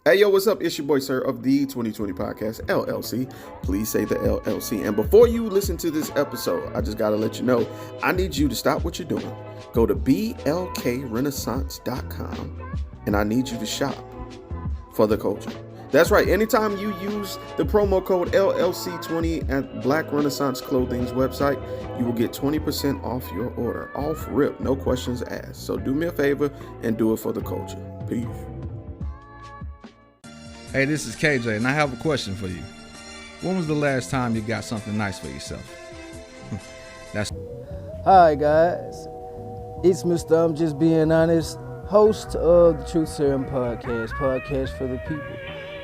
Hey, yo, what's up? It's your boy, sir, of the 2020 Podcast, LLC. Please say the LLC. And before you listen to this episode, I just got to let you know, I need you to stop what you're doing. Go to blkrenaissance.com, and I need you to shop for the culture. That's right. Anytime you use the promo code LLC20 at Black Renaissance Clothing's website, you will get 20% off your order. Off rip, no questions asked. So do me a favor and do it for the culture. Peace. Hey, this is KJ, and I have a question for you. When was the last time you got something nice for yourself? Hi guys, it's Mr. I'm Just Being Honest, host of the Truth Serum podcast for the people.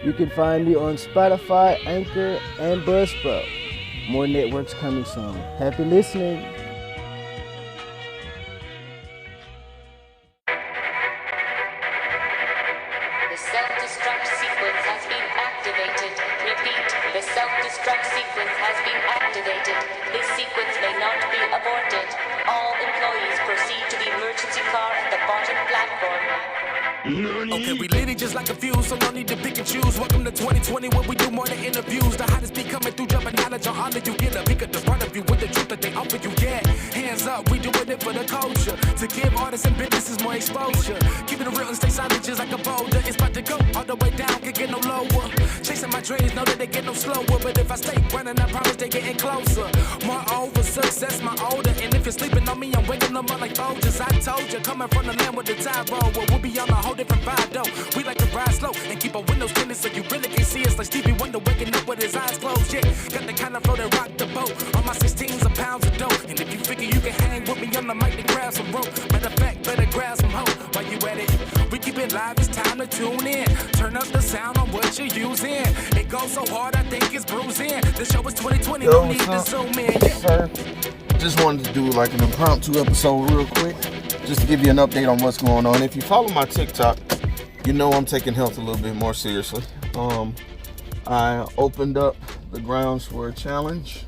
You can find me on Spotify, Anchor, and Buzzsprout. More networks coming soon. Happy listening. The self-destruct sequence has been activated. Repeat, the self-destruct sequence has been activated. This sequence may not be aborted. All employees proceed to the emergency car at the bottom platform. Okay, we lit it just like a fuse, so no need to pick and choose. Welcome to 2020 when we do more than interviews. The hottest be coming through, jumping knowledge on all of you. Get a peek at the front of you with the truth that they offer you. Yeah, hands up, we doing it for the culture. To give artists and businesses more exposure. Keep it real and stay silent just like a boulder. It's about to go all the way down, can't get no lower. Chasing my dreams, know that they get no slower. But if I stay running, I promise they getting closer. Moreover, success my older. And if you're sleeping on me, I'm waking them up like Folgers. I told you, coming from the land with the tide roll. We'll be on a whole different vibe though. We like to ride slow and keep our windows tinted so you really can see us like Stevie Wonder waking up with his eyes closed. Yeah, got the kind of flow that rock the boat. On my 16s of pounds of dough. And if you figure you can hang with me on the mic, then grab some rope. Matter of fact, better grab some hope while you at it. We keep it live, it's time to tune in. Turn up the sound on what you're using. It goes so hard, I think it's bruising. The show is 2020, Yo, no need what's to up? zoom in. Yeah. Sir, just wanted to do like an impromptu episode real quick, just to give you an update on what's going on. If you follow my TikTok, you know I'm taking health a little bit more seriously. I opened up the grounds for a challenge,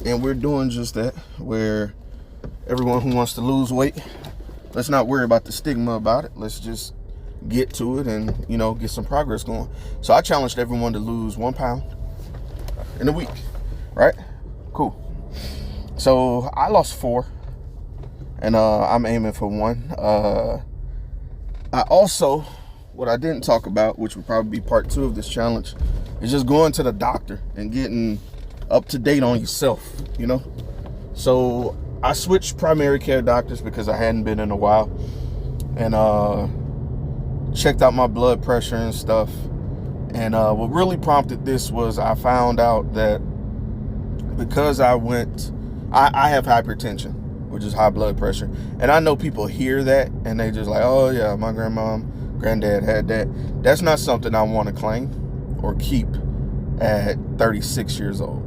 and we're doing just that, where everyone who wants to lose weight, let's not worry about the stigma about it. Let's just get to it and, get some progress going. So I challenged everyone to lose 1 pound in a week, right? Cool. So I lost 4, and I'm aiming for 1. I also, what I didn't talk about, which would probably be part 2 of this challenge, is just going to the doctor and getting up to date on yourself, So I switched primary care doctors because I hadn't been in a while, and checked out my blood pressure and stuff. And what really prompted this was I found out that because I have hypertension, which is high blood pressure. And I know people hear that and they just like, oh yeah, my granddad had that. That's not something I want to claim or keep at 36 years old,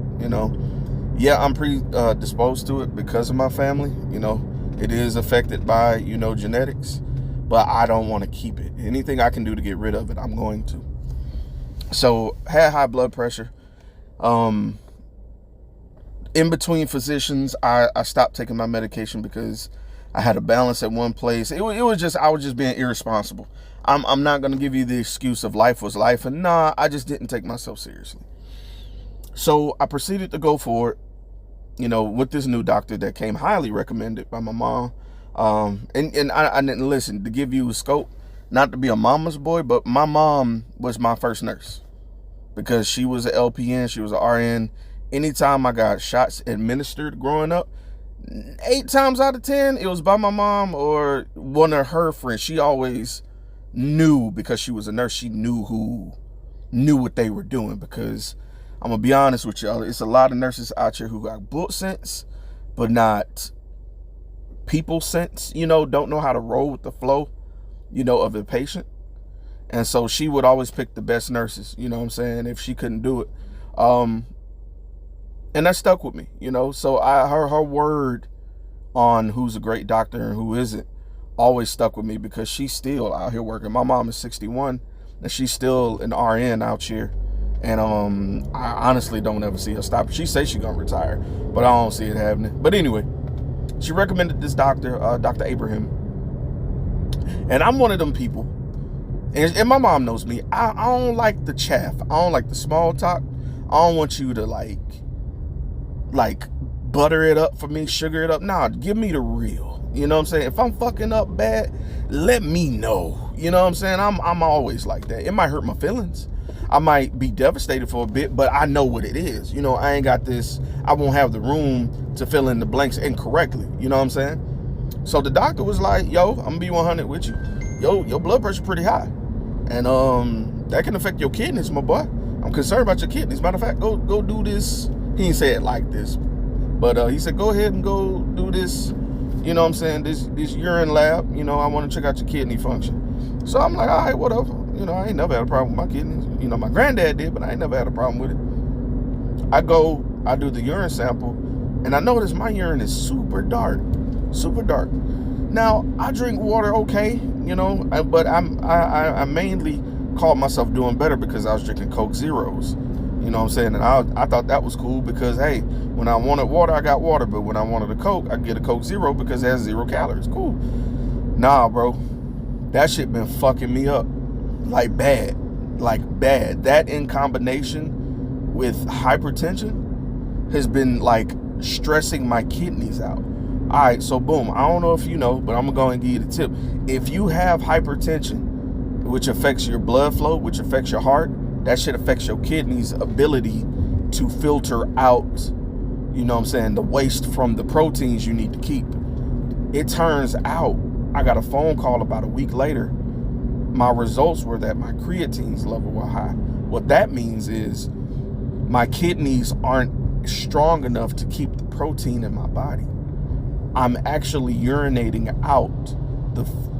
Yeah, I'm predisposed to it because of my family, It is affected by, genetics, but I don't want to keep it. Anything I can do to get rid of it, I'm going to. So, had high blood pressure. In between physicians, I stopped taking my medication because I had a balance at one place. It was just, I was just being irresponsible. I'm not going to give you the excuse of life was life. And nah, I just didn't take myself seriously. So I proceeded to go for it, with this new doctor that came highly recommended by my mom. And I didn't listen, to give you a scope, not to be a mama's boy, but my mom was my first nurse because she was an LPN, she was an RN. Anytime I got shots administered growing up, 8 times out of 10, it was by my mom or one of her friends. She always knew, because she was a nurse, she knew who knew what they were doing. Because I'm going to be honest with y'all, it's a lot of nurses out here who got book sense, but not people sense, don't know how to roll with the flow, of the patient. And so she would always pick the best nurses, what I'm saying, if she couldn't do it. And that stuck with me, So her word on who's a great doctor and who isn't always stuck with me, because she's still out here working. My mom is 61 and she's still an RN out here. And I honestly don't ever see her stop. She says she's gonna retire, but I don't see it happening. But anyway, she recommended this doctor, Dr. Abraham. And I'm one of them people And my mom knows me. I don't like the chaff. I don't like the small talk. I don't want you to like butter it up for me, sugar it up. Nah, give me the real. You know what I'm saying? If I'm fucking up bad, let me know. You know what I'm saying? I'm always like that. It might hurt my feelings. I might be devastated for a bit, but I know what it is. You know, I ain't got this, I won't have the room to fill in the blanks incorrectly. You know what I'm saying? So the doctor was like, yo, I'm gonna be 100 with you. Yo, your blood pressure pretty high. And that can affect your kidneys, my boy. I'm concerned about your kidneys. Matter of fact, go do this. He didn't say it like this, but he said, go ahead and go do this, you know what I'm saying, this urine lab. You know, I want to check out your kidney function. So I'm like, all right, whatever. You know, I ain't never had a problem with my kidneys. You know, my granddad did, but I ain't never had a problem with it. I do the urine sample, and I notice my urine is super dark. Super dark. Now, I drink water okay, you know, but I mainly called myself doing better because I was drinking Coke Zeros. You know what I'm saying? And I thought that was cool because, hey, when I wanted water, I got water. But when I wanted a Coke, I get a Coke Zero because it has 0 calories. Cool. Nah, bro. That shit been fucking me up. Like bad. That in combination with hypertension has been like stressing my kidneys out. All right, so boom. I don't know if you know, but I'm going to go and give you the tip. If you have hypertension, which affects your blood flow, which affects your heart, that shit affects your kidneys' ability to filter out, you know what I'm saying, the waste from the proteins you need to keep. It turns out, I got a phone call about a week later. My results were that my creatine's level were high. What that means is my kidneys aren't strong enough to keep the protein in my body. I'm actually urinating out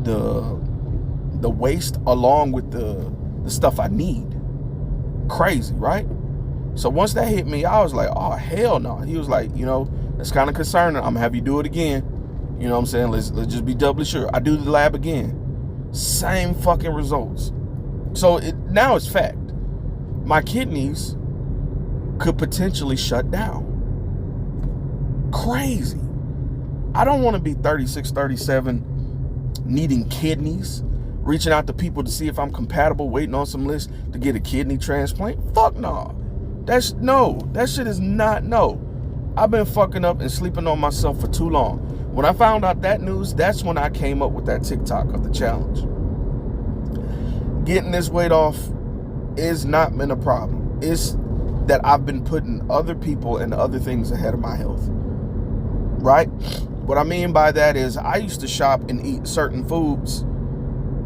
the waste along with the stuff I need. Crazy, right? So once that hit me, I was like, oh, hell no. He was like, you know, that's kind of concerning. I'm gonna have you do it again. You know what I'm saying? Let's just be doubly sure. I do the lab again. Same fucking results. So now it's fact. My kidneys could potentially shut down. Crazy. I don't want to be 36, 37, needing kidneys, reaching out to people to see if I'm compatible, waiting on some list to get a kidney transplant. Fuck no. That shit is not no. I've been fucking up and sleeping on myself for too long. When I found out that news, that's when I came up with that TikTok of the challenge. Getting this weight off is not been a problem. It's that I've been putting other people and other things ahead of my health. Right? What I mean by that is I used to shop and eat certain foods,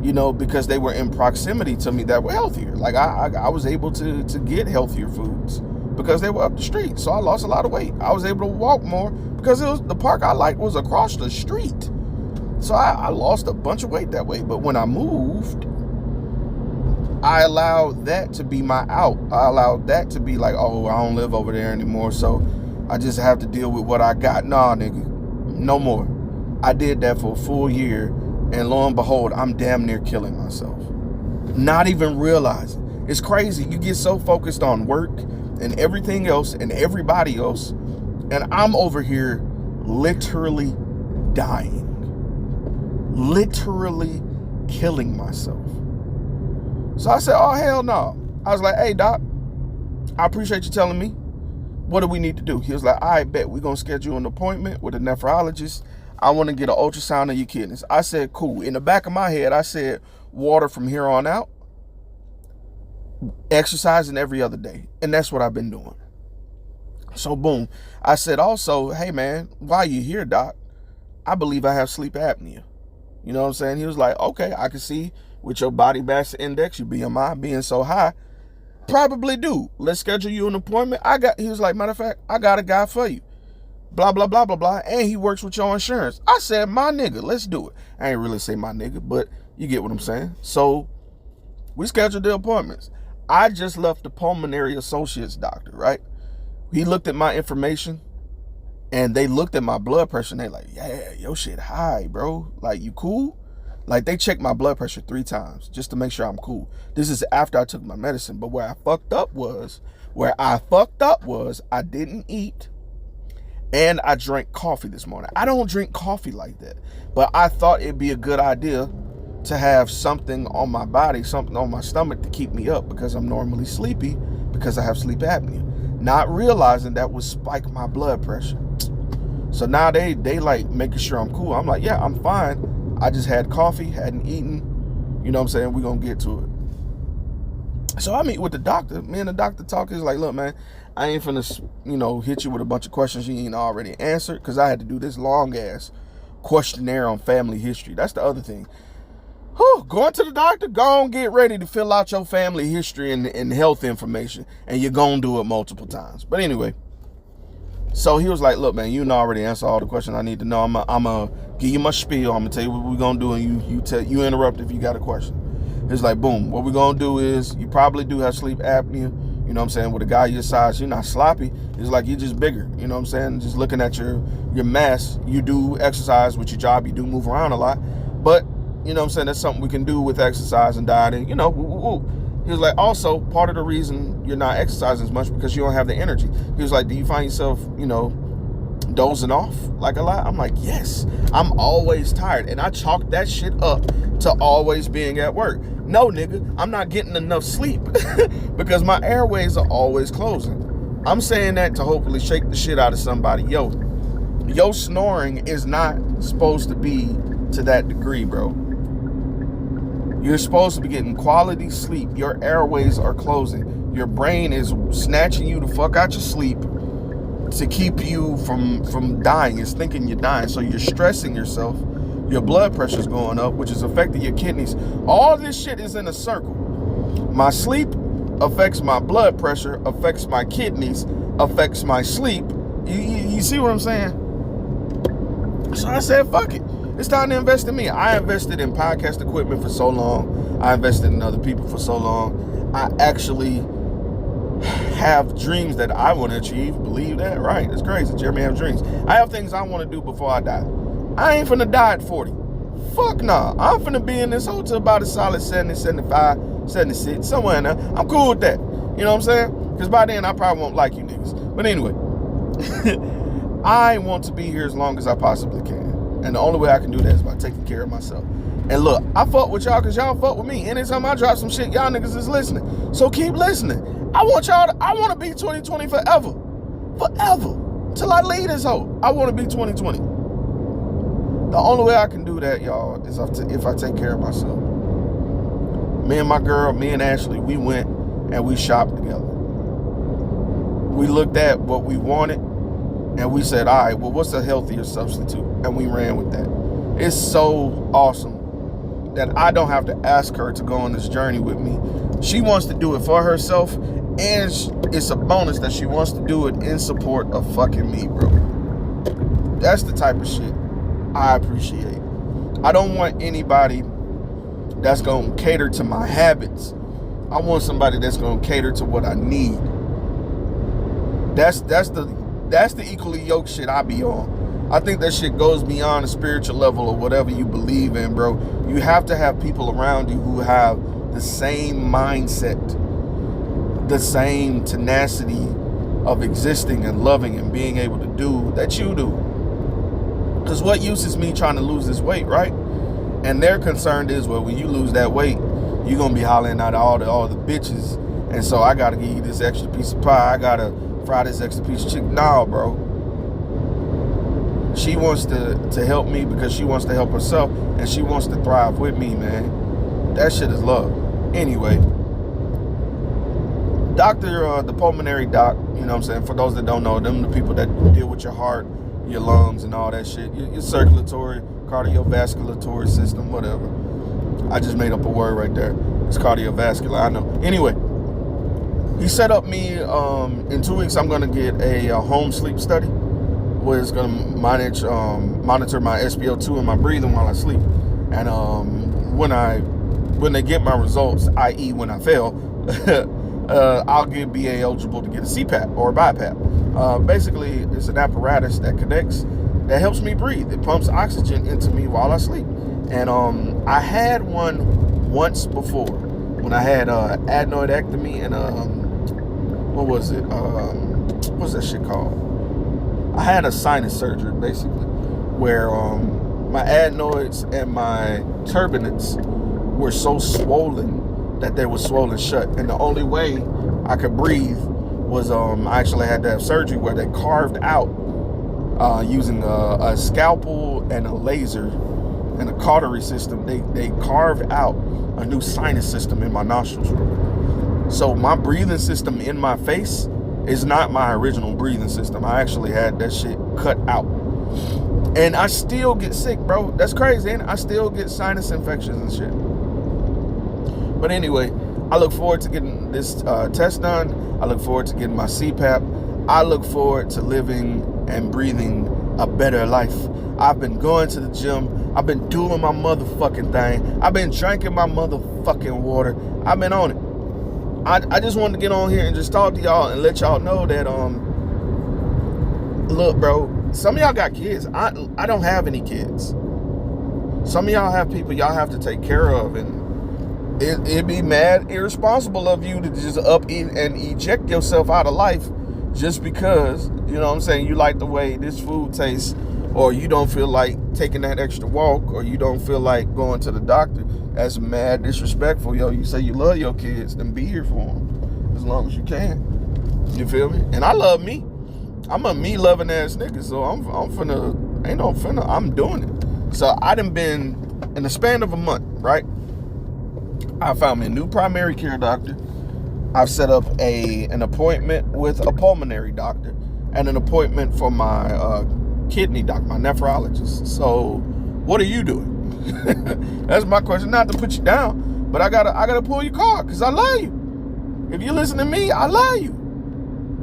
you know, because they were in proximity to me that were healthier. Like I was able to get healthier foods because they were up the street. So I lost a lot of weight. I was able to walk more because the park I liked was across the street. So I lost a bunch of weight that way. But when I moved, I allowed that to be my out. I allowed that to be like, oh, I don't live over there anymore, so I just have to deal with what I got. Nah, nigga, no more. I did that for a full year, and lo and behold, I'm damn near killing myself. Not even realizing. It's crazy. You get so focused on work and everything else and everybody else, and I'm over here literally dying. Literally killing myself. So I said, oh, hell no. I was like, hey, doc, I appreciate you telling me. What do we need to do? He was like, I bet we're going to schedule an appointment with a nephrologist. I want to get an ultrasound of your kidneys. I said, cool. In the back of my head, I said, water from here on out, exercising every other day. And that's what I've been doing. So boom. I said also, hey man, while you're here, doc, I believe I have sleep apnea. You know what I'm saying? He was like, okay, I can see with your body mass index, your BMI being so high, probably do. Let's schedule you an appointment. He was like, matter of fact, I got a guy for you. Blah, blah, blah, blah, blah. And he works with your insurance. I said, my nigga, let's do it. I ain't really say my nigga, but you get what I'm saying. So we scheduled the appointments. I just left the pulmonary associates doctor, right? He looked at my information and they looked at my blood pressure and they like, yeah, your shit high, bro. Like, you cool? Like, they checked my blood pressure 3 times just to make sure I'm cool. This is after I took my medicine. But where I fucked up was I didn't eat and I drank coffee this morning. I don't drink coffee like that. But I thought it'd be a good idea to have something on my body, something on my stomach to keep me up because I'm normally sleepy because I have sleep apnea. Not realizing that would spike my blood pressure. So now they like making sure I'm cool. I'm like, yeah, I'm fine. I just had coffee, hadn't eaten. You know what I'm saying? We're going to get to it. So I meet with the doctor. Me and the doctor talk. He's like, look, man, I ain't finna, hit you with a bunch of questions you ain't already answered, because I had to do this long-ass questionnaire on family history. That's the other thing. Going to the doctor, go on, get ready to fill out your family history and health information, and you're going to do it multiple times. But anyway, so he was like, look, man, you already answered all the questions I need to know. I'm going to give you my spiel. I'm going to tell you what we're going to do, and you interrupt if you got a question. It's like, boom, what we're going to do is, you probably do have sleep apnea. You know what I'm saying? With a guy your size, you're not sloppy. It's like you're just bigger. You know what I'm saying? Just looking at your mass, you do exercise with your job. You do move around a lot. But, you know what I'm saying, that's something we can do with exercise and dieting. He was like, also, part of the reason you're not exercising as much because you don't have the energy. He was like, do you find yourself, dozing off like a lot? I'm like, yes. I'm always tired. And I chalk that shit up to always being at work. No, nigga, I'm not getting enough sleep because my airways are always closing. I'm saying that to hopefully shake the shit out of somebody. Yo, snoring is not supposed to be to that degree, bro. You're supposed to be getting quality sleep. Your airways are closing. Your brain is snatching you the fuck out your sleep to keep you from dying. It's thinking you're dying. So you're stressing yourself. Your blood pressure's going up, which is affecting your kidneys. All this shit is in a circle. My sleep affects my blood pressure, affects my kidneys, affects my sleep. You see what I'm saying? So I said, fuck it. It's time to invest in me. I invested in podcast equipment for so long. I invested in other people for so long. I actually have dreams that I want to achieve. Believe that? Right. It's crazy. Jeremy have dreams. I have things I want to do before I die. I ain't finna die at 40. Fuck nah. I'm finna be in this hotel about a solid 70, 75, 76, somewhere in there. I'm cool with that. You know what I'm saying? Because by then I probably won't like you niggas. But anyway, I want to be here as long as I possibly can. And the only way I can do that is by taking care of myself. And look, I fuck with y'all because y'all fuck with me. Anytime I drop some shit, y'all niggas is listening. So keep listening. I want to be 2020 forever. Forever. Till I leave this hoe. I want to be 2020. The only way I can do that, y'all, is if I take care of myself. Me and my girl, me and Ashley, we went and we shopped together. We looked at what we wanted and we said, all right, well, what's a healthier substitute? And we ran with that. It's so awesome that I don't have to ask her to go on this journey with me. She wants to do it for herself, and it's a bonus that she wants to do it in support of fucking me, bro. That's the type of shit I appreciate. I don't want anybody that's going to cater to my habits. I want somebody that's going to cater to what I need. That's the equally yoked shit I be on. I think that shit goes beyond a spiritual level or whatever you believe in, bro. You have to have people around you who have the same mindset, the same tenacity of existing and loving and being able to do that you do. Because what use is me trying to lose this weight, right? And their concern is, well, when you lose that weight, you're going to be hollering out all the bitches. And so I got to give you this extra piece of pie. I got to fry this extra piece of chicken. Nah, bro. She wants to help me because she wants to help herself. And she wants to thrive with me, man. That shit is love. Anyway. The pulmonary doc, you know what I'm saying? For those that don't know, them the people that deal with your heart, your lungs and all that shit, your circulatory, cardiovasculatory system, whatever. I just made up a word right there. It's cardiovascular, I know. Anyway, he set up me, in 2 weeks I'm gonna get a home sleep study where it's gonna monitor my SpO2 and my breathing while I sleep. And when they get my results, i.e. when I fail, I'll be eligible to get a CPAP or a BiPAP. Basically, it's an apparatus that connects, that helps me breathe. It pumps oxygen into me while I sleep. And I had one once before when I had adenoidectomy and what was it? What's that shit called? I had a sinus surgery basically, where my adenoids and my turbinates were so swollen that they were swollen shut. And the only way I could breathe was I actually had to have surgery where they carved out using a scalpel and a laser and a cautery system. They carved out a new sinus system in my nostrils. So my breathing system in my face is not my original breathing system. I actually had that shit cut out. And I still get sick, bro. That's crazy, ain't it? I still get sinus infections and shit. But anyway, I look forward to getting this test done. I look forward to getting my CPAP. I look forward to living and breathing a better life. I've been going to the gym. I've been doing my motherfucking thing. I've been drinking my motherfucking water. I've been on it. I just wanted to get on here and just talk to y'all and let y'all know that, look, bro, some of y'all got kids. I don't have any kids. Some of y'all have people y'all have to take care of, and it'd be mad irresponsible of you to just up and eject yourself out of life just because, you know what I'm saying, you like the way this food tastes, or you don't feel like taking that extra walk, or you don't feel like going to the doctor. That's mad disrespectful, yo. You say you love your kids, then be here for them as long as you can. You feel me? And I love me. I'm a me loving ass nigga, so I'm doing it. So I done been, in the span of a month, right? I found me a new primary care doctor. I've set up an appointment with a pulmonary doctor and an appointment for my kidney doctor, my nephrologist. So what are you doing? That's my question. Not to put you down, but I gotta pull your card because I love you. If you listen to me, I love you.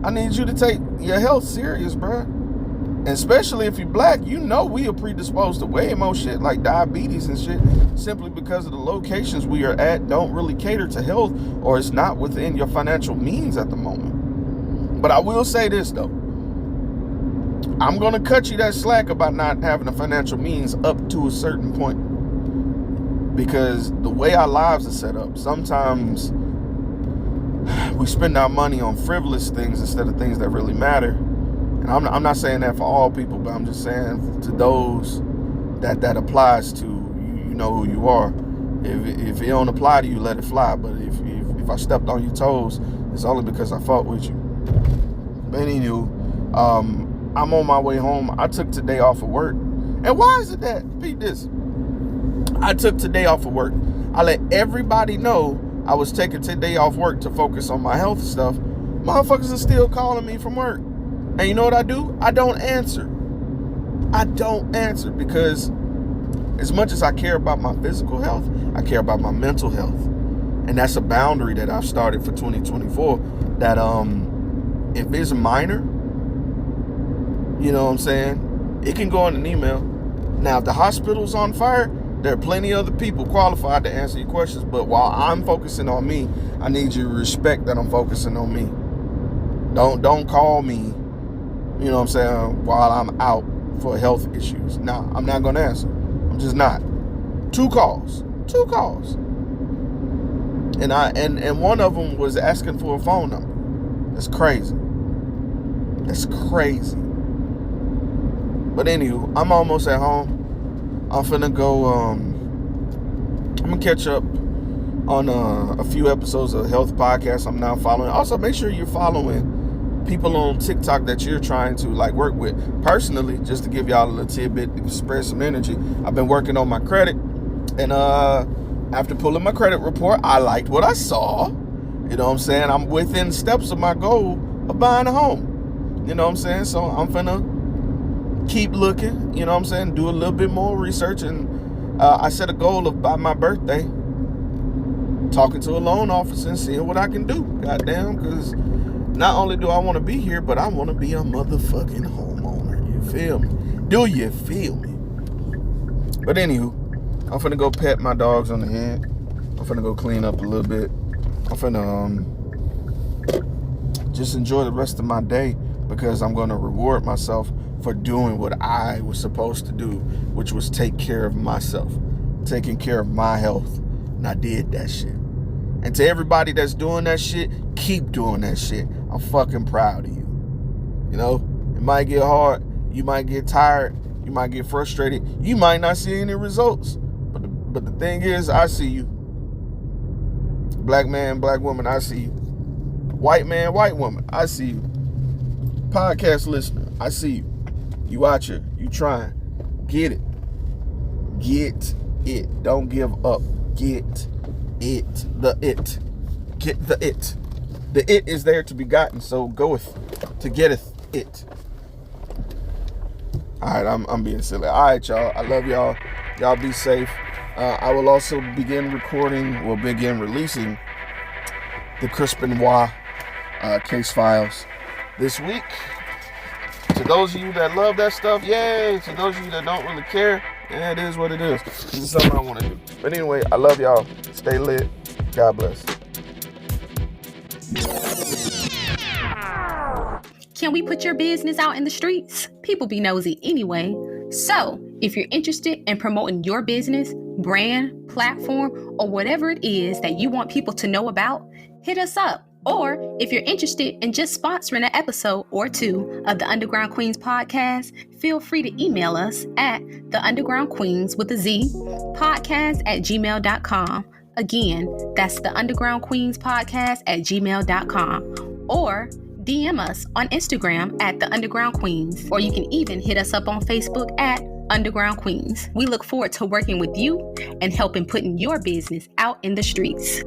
I need you to take your health serious, bro. And especially if you're black, you know we are predisposed to way more shit like diabetes and shit, simply because of the locations we are at don't really cater to health, or it's not within your financial means at the moment. But I will say this though. I'm gonna cut you that slack about not having the financial means up to a certain point. Because the way our lives are set up, sometimes we spend our money on frivolous things instead of things that really matter. And I'm not saying that for all people, but I'm just saying to those that applies to. You know who you are. If it don't apply to you, let it fly. But if I stepped on your toes, it's only because I fought with you. But anywho, I'm on my way home. I took today off of work. And why is it that? Repeat this. I took today off of work. I let everybody know I was taking today off work to focus on my health stuff. Motherfuckers are still calling me from work. And you know what I do? I don't answer. I don't answer because as much as I care about my physical health, I care about my mental health. And that's a boundary that I've started for 2024 that if it's minor, you know what I'm saying, it can go in an email. Now, if the hospital's on fire, there are plenty of other people qualified to answer your questions. But while I'm focusing on me, I need you to respect that I'm focusing on me. Don't call me, you know what I'm saying, while I'm out for health issues. Nah, I'm not going to answer. I'm just not. Two calls. And one of them was asking for a phone number. That's crazy. But anywho, I'm almost at home. I'm finna go, I'm gonna catch up on a few episodes of Health Podcast I'm now following. Also, make sure you're following people on TikTok that you're trying to like work with. Personally, just to give y'all a little tidbit to spread some energy, I've been working on my credit, and after pulling my credit report, I liked what I saw. You know what I'm saying? I'm within steps of my goal of buying a home. You know what I'm saying? So I'm finna keep looking, you know what I'm saying, do a little bit more research, and I set a goal of by my birthday talking to a loan officer and seeing what I can do. Goddamn, because not only do I want to be here, but I want to be a motherfucking homeowner. You feel me? Do you feel me? But anywho, I'm finna go pet my dogs on the head. I'm finna go clean up a little bit. I'm finna just enjoy the rest of my day, because I'm going to reward myself for doing what I was supposed to do, which was take care of myself, taking care of my health. And I did that shit. And to everybody that's doing that shit, keep doing that shit. I'm fucking proud of you. You know, it might get hard. You might get tired. You might get frustrated. You might not see any results. But the thing is, I see you. Black man, black woman, I see you. White man, white woman, I see you. Podcast listener, I see you. You out here, you trying. Get it. Get it. Don't give up. Get it. The it. Get the it. The it is there to be gotten, so goeth to getteth it. All right, I'm being silly. All right, y'all. I love y'all. Y'all be safe. I will also begin releasing the Chris Benoit case files this week. To those of you that love that stuff, yay. To those of you that don't really care, yeah, it is what it is. This is something I want to do. But anyway, I love y'all. Stay lit. God bless. Can we put your business out in the streets? People be nosy anyway. So, if you're interested in promoting your business, brand, platform, or whatever it is that you want people to know about, hit us up. Or if you're interested in just sponsoring an episode or two of the Underground Queens podcast, feel free to email us at theundergroundqueens with a Z podcast@gmail.com. Again, that's the Underground Queens podcast @gmail.com. Or DM us on Instagram at The Underground Queens, or you can even hit us up on Facebook at Underground Queens. We look forward to working with you and helping putting your business out in the streets.